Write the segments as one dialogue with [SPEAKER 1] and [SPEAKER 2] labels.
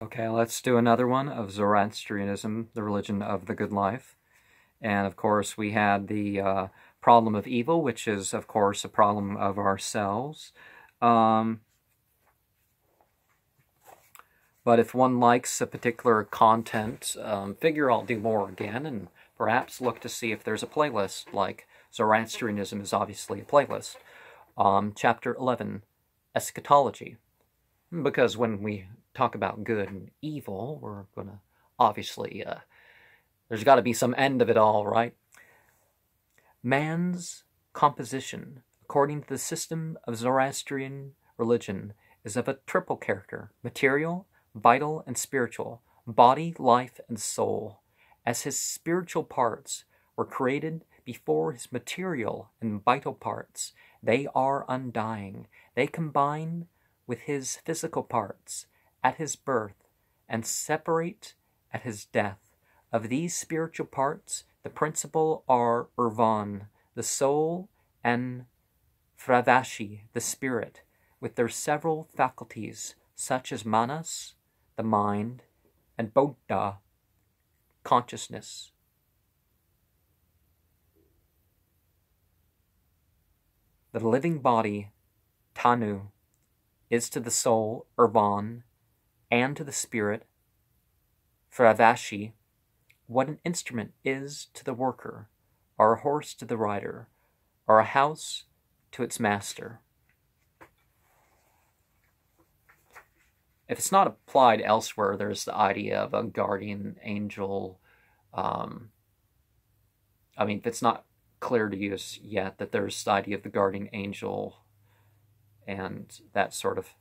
[SPEAKER 1] Okay, let's do another one of Zoroastrianism, the religion of the good life. And of course, we had the problem of evil, which is, of course, a problem of ourselves. But if one likes a particular content, figure I'll do more again, and perhaps look to see if there's a playlist, like Zoroastrianism is obviously a playlist. Chapter 11, Eschatology. Because when we talk about good and evil, we're going to obviously, there's got to be some end of it all, right? Man's composition, according to the system of Zoroastrian religion, is of a triple character: material, vital, and spiritual, body, life, and soul. As his spiritual parts were created before his material and vital parts, they are undying. They combine with his physical parts at his birth and separate at his death. Of these spiritual parts, the principal are Urvan, the soul, and Fravashi, the spirit, with their several faculties, such as manas, the mind, and bodha, consciousness. The living body, Tanu, is to the soul, Urvan, and to the spirit, Fravashi, what an instrument is to the worker, or a horse to the rider, or a house to its master. If it's not applied elsewhere, there's the idea of a guardian angel. If it's not clear to you yet that there's the idea of the guardian angel and that sort of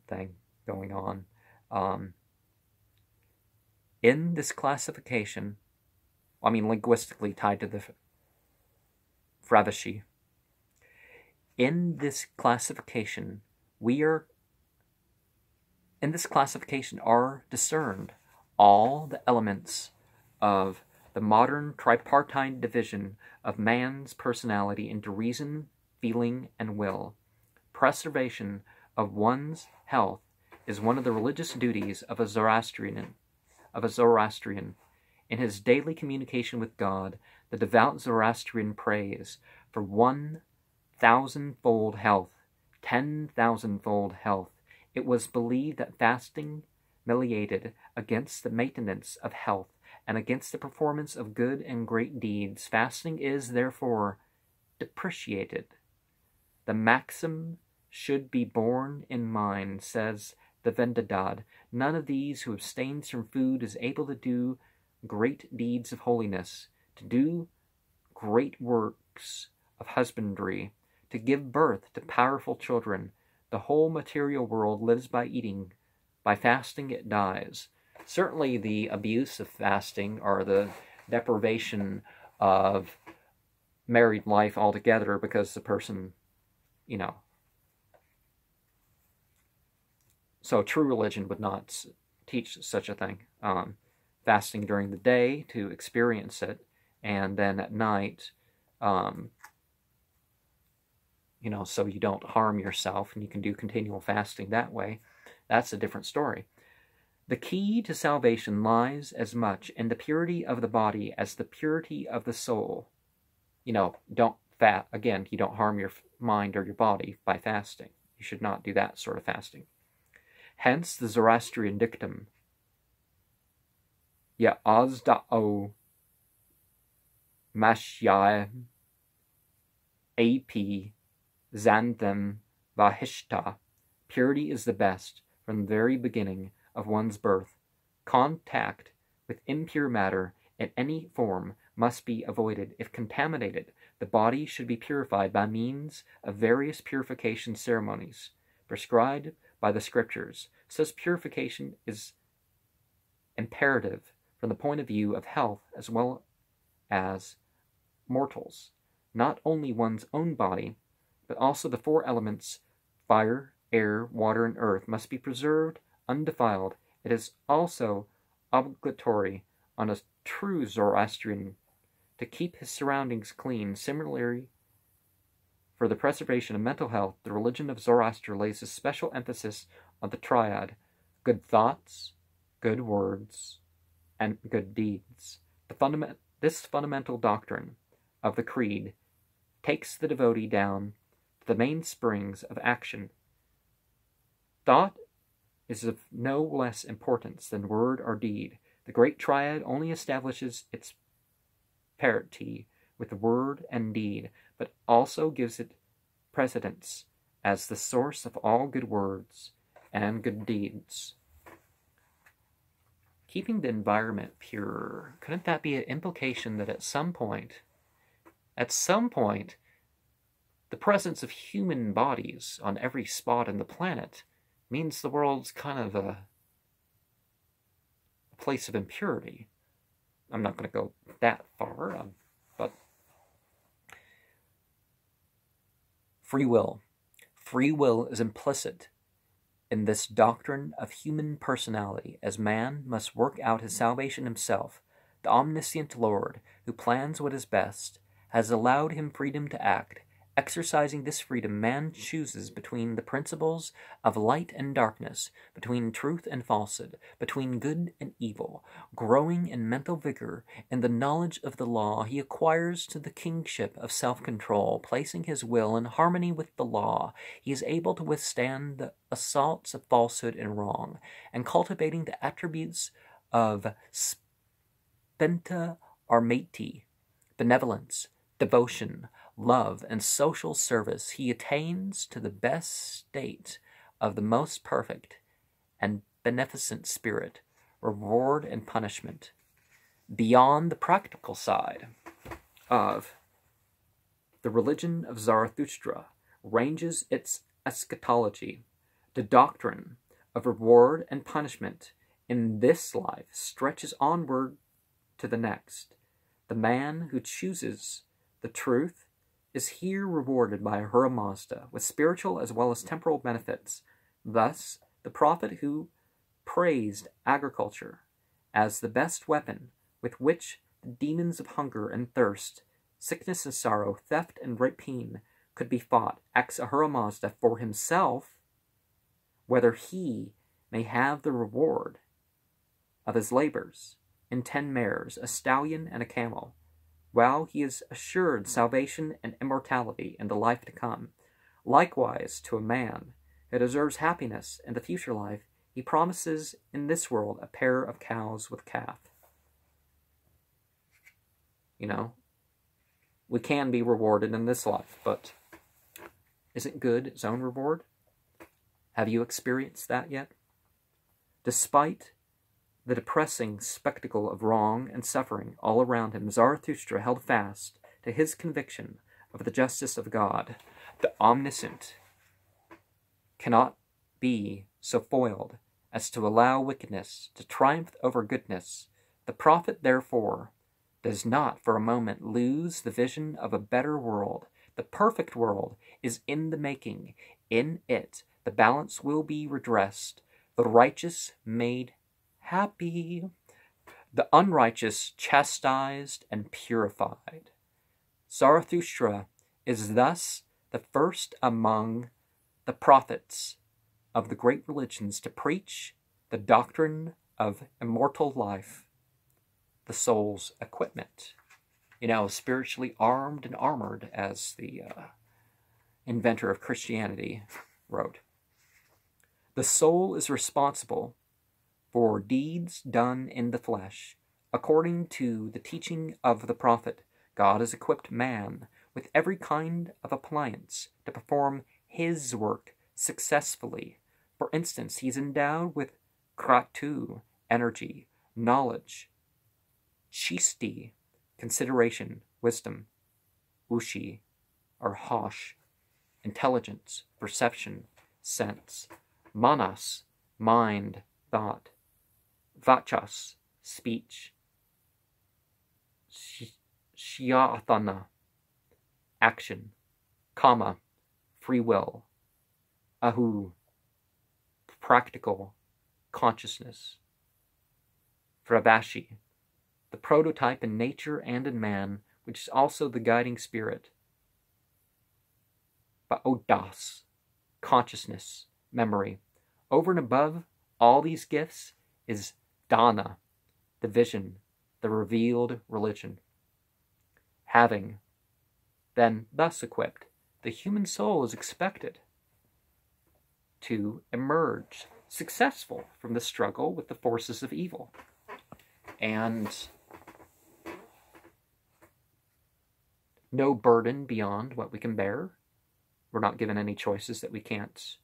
[SPEAKER 1] thing going on. In this classification, linguistically tied to the Fravashi, in this classification are discerned all the elements of the modern tripartite division of man's personality into reason, feeling, and will. Preservation of one's health is one of the religious duties of a Zoroastrian. In his daily communication with God, the devout Zoroastrian prays for 1,000-fold health, 10,000-fold health. It was believed that fasting militated against the maintenance of health and against the performance of good and great deeds. Fasting is, therefore, depreciated. The maxim should be borne in mind, says the Vendadad. None of these who abstains from food is able to do great deeds of holiness, to do great works of husbandry, to give birth to powerful children. The whole material world lives by eating. By fasting it dies. Certainly the abuse of fasting, or the deprivation of married life altogether because the person, So true religion would not teach such a thing. Fasting during the day to experience it, and then at night, so you don't harm yourself, and you can do continual fasting that way. That's a different story. The key to salvation lies as much in the purity of the body as the purity of the soul. Don't you don't harm your mind or your body by fasting. You should not do that sort of fasting. Hence the Zoroastrian dictum, Ya azda'o mashyai ap xanthem vahishta. Purity is the best from the very beginning of one's birth. Contact with impure matter in any form must be avoided. If contaminated, the body should be purified by means of various purification ceremonies prescribed by the scriptures. Such purification is imperative from the point of view of health as well as mortals. Not only one's own body, but also the four elements, fire, air, water, and earth, must be preserved undefiled. It is also obligatory on a true Zoroastrian to keep his surroundings clean. Similarly, for the preservation of mental health, the religion of Zoroaster lays a special emphasis on the triad, good thoughts, good words, and good deeds. This fundamental doctrine of the creed takes the devotee down to the mainsprings of action. Thought is of no less importance than word or deed. The great triad only establishes its parity with word and deed, but also gives it precedence as the source of all good words and good deeds. Keeping the environment pure, couldn't that be an implication that at some point, the presence of human bodies on every spot in the planet means the world's kind of a place of impurity? I'm not going to go that far, but free will. Free will is implicit in this doctrine of human personality, as man must work out his salvation himself. The omniscient Lord, who plans what is best, has allowed him freedom to act. Exercising this freedom, man chooses between the principles of light and darkness, between truth and falsehood, between good and evil. Growing in mental vigor and the knowledge of the law, he acquires to the kingship of self-control. Placing his will in harmony with the law, he is able to withstand the assaults of falsehood and wrong, and cultivating the attributes of spenta armati, benevolence, devotion, love, and social service, he attains to the best state of the most perfect and beneficent spirit, reward and punishment. Beyond the practical side of the religion of Zarathustra ranges its eschatology. The doctrine of reward and punishment in this life stretches onward to the next. The man who chooses the truth is here rewarded by Ahura Mazda with spiritual as well as temporal benefits. Thus, the prophet who praised agriculture as the best weapon with which the demons of hunger and thirst, sickness and sorrow, theft and rapine could be fought, asks Ahura Mazda for himself whether he may have the reward of his labors in 10 mares, a stallion, and a camel, while he is assured salvation and immortality in the life to come. Likewise, to a man who deserves happiness in the future life, he promises in this world a pair of cows with calf. You know, we can be rewarded in this life, but isn't good its own reward? Have you experienced that yet? Despite the depressing spectacle of wrong and suffering all around him, Zarathustra held fast to his conviction of the justice of God. The omniscient cannot be so foiled as to allow wickedness to triumph over goodness. The prophet, therefore, does not for a moment lose the vision of a better world. The perfect world is in the making. In it, the balance will be redressed, the righteous made happy, the unrighteous chastised and purified. Zarathustra is thus the first among the prophets of the great religions to preach the doctrine of immortal life, the soul's equipment. You know, spiritually armed and armored, as the inventor of Christianity wrote. The soul is responsible for deeds done in the flesh. According to the teaching of the prophet, God has equipped man with every kind of appliance to perform his work successfully. For instance, he's endowed with kratu, energy, knowledge, chisti, consideration, wisdom, ushi, or hosh, intelligence, perception, sense, manas, mind, thought, vachas, speech, shyathana, action, kama, free will, ahu, practical consciousness, vravashi, the prototype in nature and in man, which is also the guiding spirit, baodas, consciousness, memory. Over and above all these gifts is dana, the vision, the revealed religion. Having been thus equipped, the human soul is expected to emerge successful from the struggle with the forces of evil. And no burden beyond what we can bear. We're not given any choices that we can't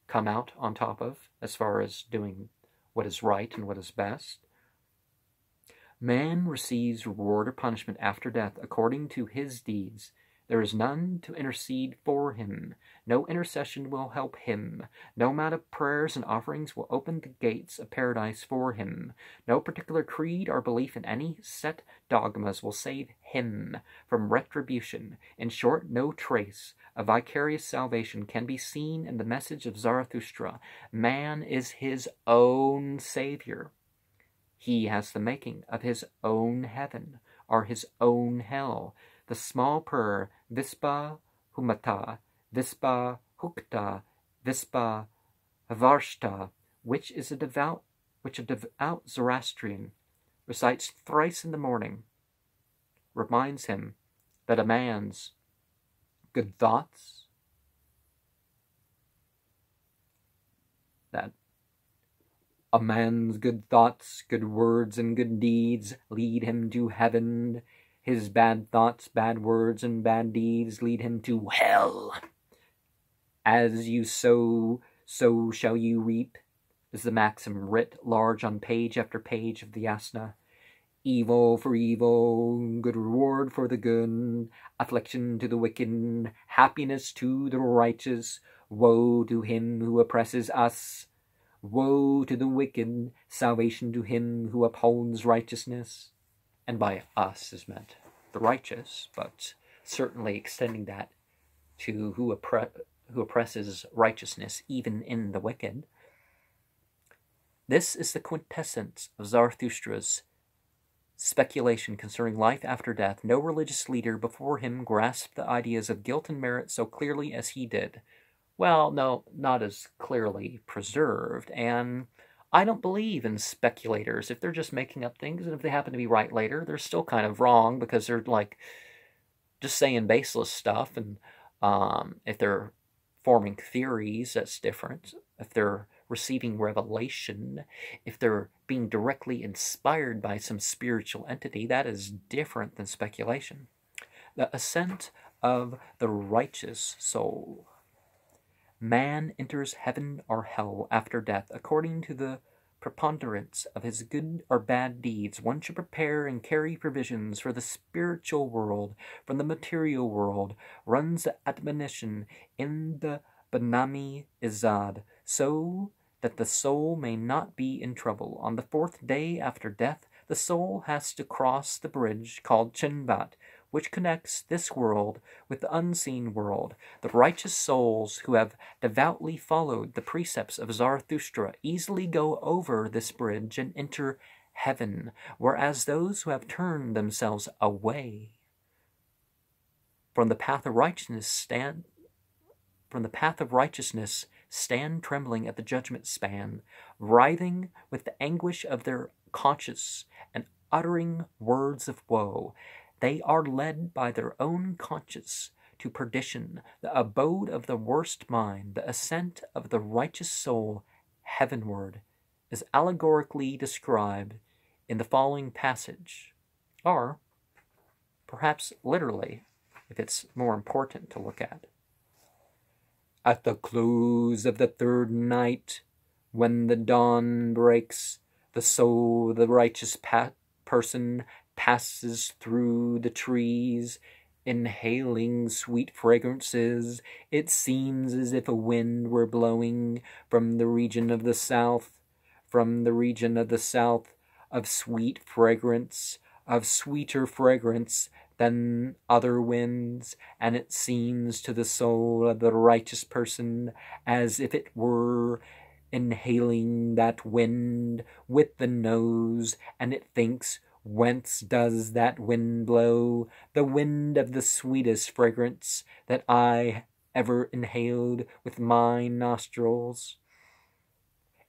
[SPEAKER 1] come out on top of as far as doing what is right and what is best. Man receives reward or punishment after death according to his deeds. There is none to intercede for him. No intercession will help him. No amount of prayers and offerings will open the gates of paradise for him. No particular creed or belief in any set dogmas will save him from retribution. In short, no trace of vicarious salvation can be seen in the message of Zarathustra. Man is his own savior. He has the making of his own heaven or his own hell. The small prayer, Vispa Humata, Vispa Hukta, Vispa Varshta, which a devout Zoroastrian recites thrice in the morning, reminds him that a man's good thoughts, good words, and good deeds lead him to heaven. His bad thoughts, bad words, and bad deeds lead him to hell. As you sow, so shall you reap, is the maxim writ large on page after page of the Yasna. Evil for evil, good reward for the good, affliction to the wicked, happiness to the righteous. Woe to him who oppresses us. Woe to the wicked, salvation to him who upholds righteousness. And by us is meant the righteous, but certainly extending that to who oppresses righteousness even in the wicked. This is the quintessence of Zarathustra's speculation concerning life after death. No religious leader before him grasped the ideas of guilt and merit so clearly as he did. Well, no, not as clearly preserved, and I don't believe in speculators. If they're just making up things, and if they happen to be right later, they're still kind of wrong because they're like just saying baseless stuff. And if they're forming theories, that's different. If they're receiving revelation, if they're being directly inspired by some spiritual entity, that is different than speculation. The ascent of the righteous soul. Man enters heaven or hell after death according to the preponderance of his good or bad deeds. One should prepare and carry provisions for the spiritual world. From the material world runs the admonition in the Banami Izad, so that the soul may not be in trouble. On the fourth day after death, the soul has to cross the bridge called Chinvat, which connects this world with the unseen world. The righteous souls who have devoutly followed the precepts of Zarathustra easily go over this bridge and enter heaven, whereas those who have turned themselves away from the path of righteousness stand trembling at the judgment span, writhing with the anguish of their conscience and uttering words of woe. They are led by their own conscience to perdition, the abode of the worst mind. The ascent of the righteous soul heavenward is allegorically described in the following passage, or perhaps literally, if it's more important to look at. At the close of the third night, when the dawn breaks, the soul of the righteous person passes through the trees, inhaling sweet fragrances. It seems as if a wind were blowing from the region of the south, of sweet fragrance, of sweeter fragrance than other winds, and it seems to the soul of the righteous person as if it were inhaling that wind with the nose, and it thinks, whence does that wind blow? The wind of the sweetest fragrance that I ever inhaled with my nostrils.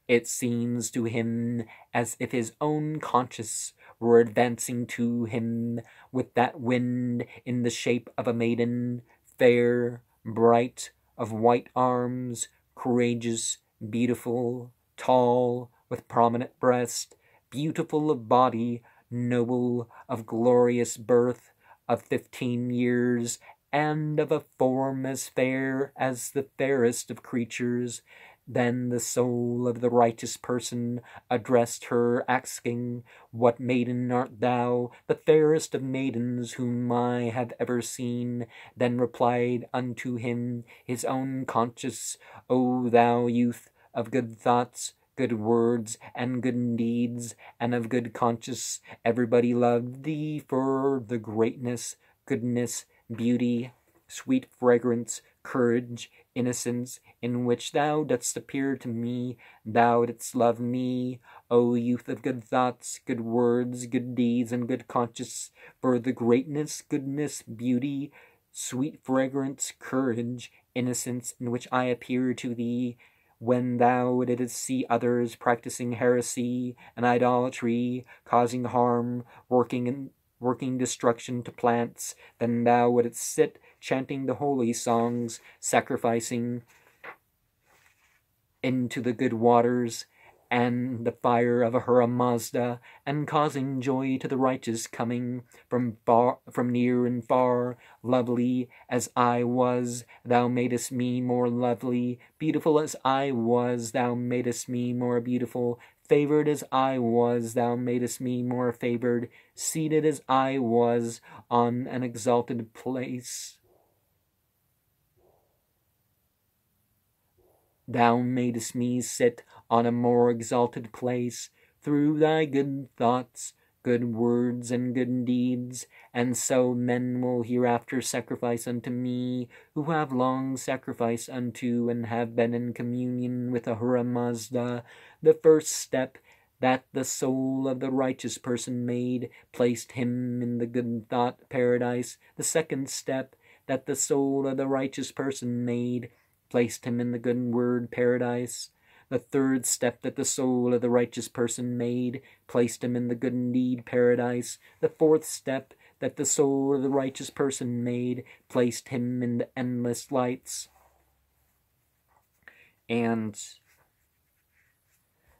[SPEAKER 1] It seems to him as if his own conscience were advancing to him with that wind in the shape of a maiden, fair, bright, of white arms, courageous, beautiful, tall, with prominent breast, beautiful of body, noble, of glorious birth, of 15 years, and of a form as fair as the fairest of creatures. Then the soul of the righteous person addressed her, asking, What maiden art thou, the fairest of maidens whom I have ever seen? Then replied unto him his own conscience, O thou youth of good thoughts, good words, and good deeds, and of good conscience, everybody loved thee for the greatness, goodness, beauty, sweet fragrance, courage, innocence, in which thou dost appear to me. Thou didst love me, O youth of good thoughts, good words, good deeds, and good conscience, for the greatness, goodness, beauty, sweet fragrance, courage, innocence, in which I appear to thee. When thou didst see others practicing heresy and idolatry, causing harm, working destruction to plants, then thou wouldst sit chanting the holy songs, sacrificing into the good waters and the fire of Ahura Mazda, and causing joy to the righteous coming from near and far. Lovely as I was, thou madest me more lovely. Beautiful as I was, thou madest me more beautiful. Favored as I was, thou madest me more favored. Seated as I was on an exalted place, thou madest me sit on a more exalted place, through thy good thoughts, good words, and good deeds. And so men will hereafter sacrifice unto me, who have long sacrificed unto and have been in communion with Ahura Mazda. The first step that the soul of the righteous person made placed him in the good thought paradise. The second step that the soul of the righteous person made placed him in the good word paradise. The third step that the soul of the righteous person made placed him in the good deed paradise. The fourth step that the soul of the righteous person made placed him in the endless lights. And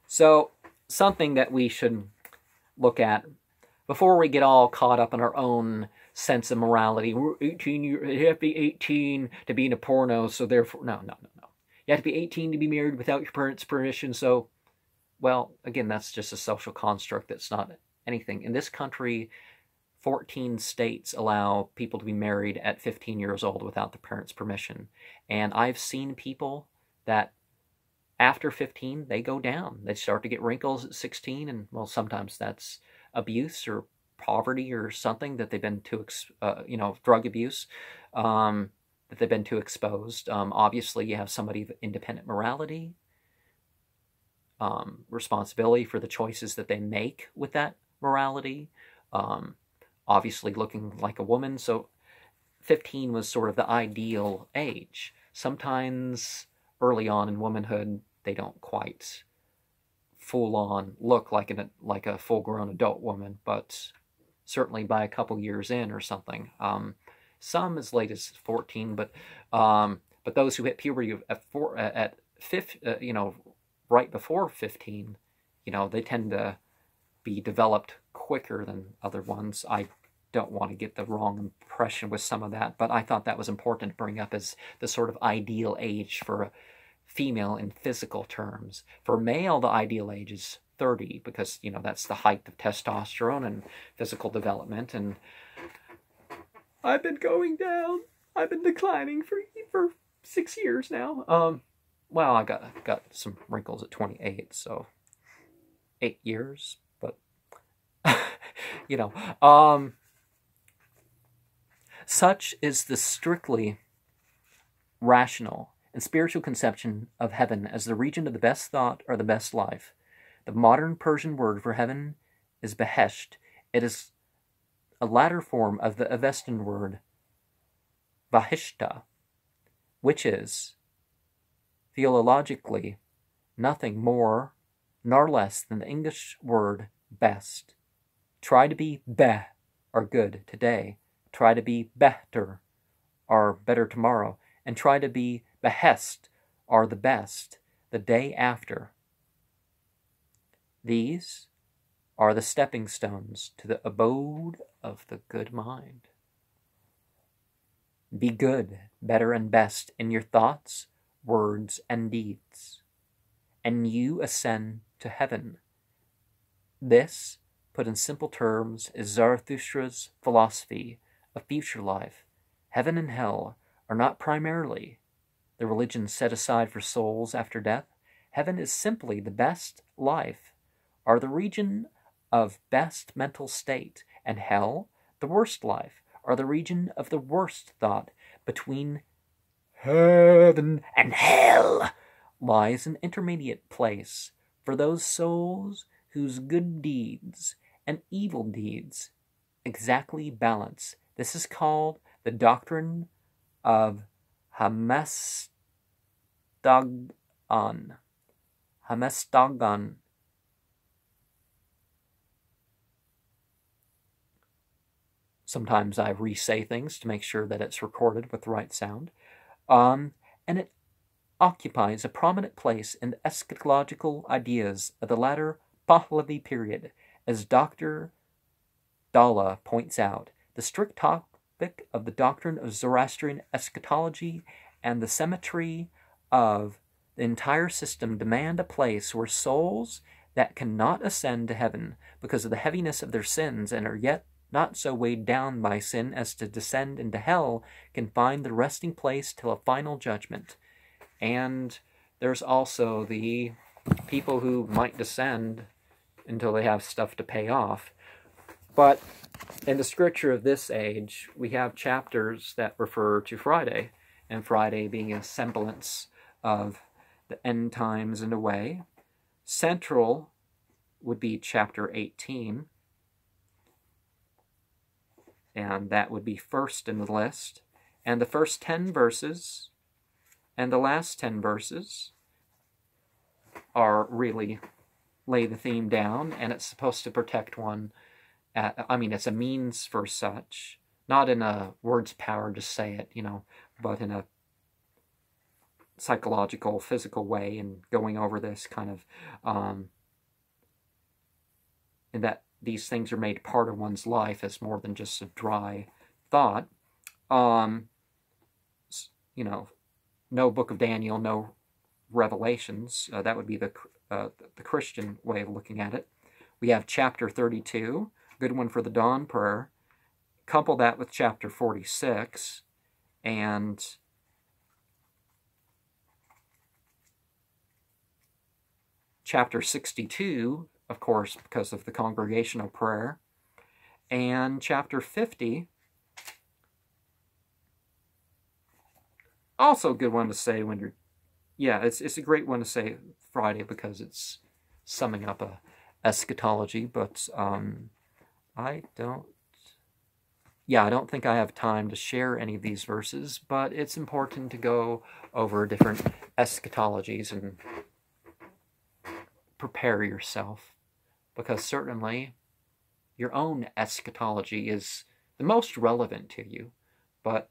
[SPEAKER 1] so, something that we should look at before we get all caught up in our own sense of morality. We're 18, you have to be 18 to be in a porno, so therefore, no. You have to be 18 to be married without your parents' permission, so, well, again, that's just a social construct that's not anything. In this country, 14 states allow people to be married at 15 years old without the parents' permission. And I've seen people that after 15, they go down. They start to get wrinkles at 16, and, well, sometimes that's abuse or poverty or something that they've been too, drug abuse, that they've been too exposed. Obviously, you have somebody of independent morality, responsibility for the choices that they make with that morality, obviously looking like a woman. So 15 was sort of the ideal age. Sometimes early on in womanhood, they don't quite full-on look like a full-grown adult woman, but certainly by a couple years in or something. Some as late as 14, but those who hit puberty at right before 15, they tend to be developed quicker than other ones. I don't want to get the wrong impression with some of that, but I thought that was important to bring up as the sort of ideal age for a female in physical terms. For male, the ideal age is 30, because, that's the height of testosterone and physical development, and I've been going down. I've been declining for 6 years now. Well, I got some wrinkles at 28, so 8 years, but, such is the strictly rational and spiritual conception of heaven as the region of the best thought or the best life. The modern Persian word for heaven is behesht. It is a latter form of the Avestan word vahishta, which is, theologically, nothing more nor less than the English word best. Try to be or good today. Try to be better or better tomorrow. And try to be behest or the best the day after. These are the stepping stones to the abode of the good mind. Be good, better, and best in your thoughts, words, and deeds, and you ascend to heaven. This, put in simple terms, is Zarathustra's philosophy of future life. Heaven and hell are not primarily the religion set aside for souls after death. Heaven is simply the best life, or the region of best mental state, and hell, the worst life, or the region of the worst thought. Between heaven and hell lies an intermediate place for those souls whose good deeds and evil deeds exactly balance. This is called the doctrine of Hamestagon. Hamestagon. Sometimes I re-say things to make sure that it's recorded with the right sound. And it occupies a prominent place in the eschatological ideas of the latter Pahlavi period. As Dr. Dalla points out, the strict topic of the doctrine of Zoroastrian eschatology and the symmetry of the entire system demand a place where souls that cannot ascend to heaven because of the heaviness of their sins and are yet not so weighed down by sin as to descend into hell can find the resting place till a final judgment. And there's also the people who might descend until they have stuff to pay off. But in the scripture of this age, we have chapters that refer to Friday, and Friday being a semblance of the end times in a way. Central would be chapter 18, and that would be first in the list. And the first 10 verses and the last 10 verses are really lay the theme down, and it's supposed to protect one. It's a means for such, not in a words power to say it, but in a psychological, physical way, and going over this kind of, in that these things are made part of one's life as more than just a dry thought. No Book of Daniel, no Revelations. That would be the Christian way of looking at it. We have chapter 32, good one for the dawn prayer. Couple that with chapter 46, and chapter 62, of course, because of the congregational prayer, and chapter 50, also a good one to say when you're, it's a great one to say Friday because it's summing up a eschatology, but I don't think I have time to share any of these verses, but it's important to go over different eschatologies and prepare yourself, because certainly your own eschatology is the most relevant to you. But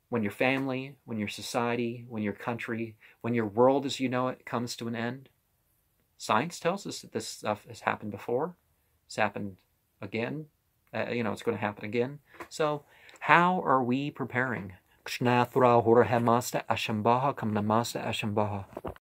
[SPEAKER 1] when your family, when your society, when your country, when your world as you know it comes to an end, science tells us that this stuff has happened before. It's happened again. It's going to happen again. So how are we preparing?